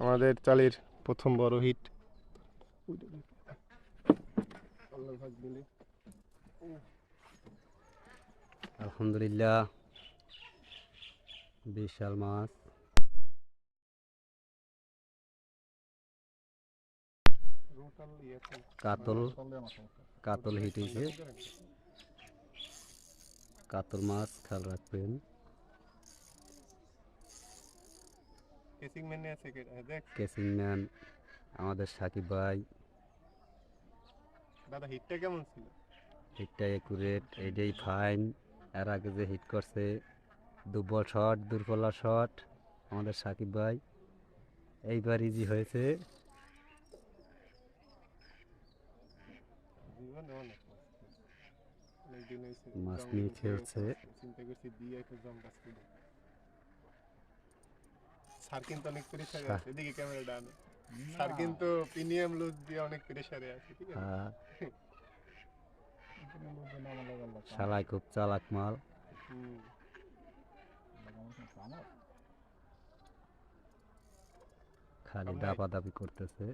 আমাদের চালের প্রথম বড় হিট। আলহামদুলিল্লাহ, বিশাল মাছ। কাতল কাতল হিট হয়েছে। কাতল মাছ খেয়াল রাখবেন। কেসিং ম্যান আমাদের সাকিব ভাই। দাদা হিটটা কেমন ছিল? হিটটা একুরেট, এইটাই ফাইন। এর আগে যে হিট করছে দুর্বল শট, দুর্বলা শট আমাদের সাকিব ভাই। এইবার ইজি হয়েছে। মাছ নিয়ে খেলছে। স্যার কিন্তু অনেক প্রেসারে আছে, এদিকে ক্যামেরাটা আনো। স্যার কিন্তু প্রিমিয়াম লুজ দিয়ে অনেক প্রেসারে আছে, ঠিক আছে? শালায় খুব চালাক মাল। খালি দাপাদাপি করতেছে।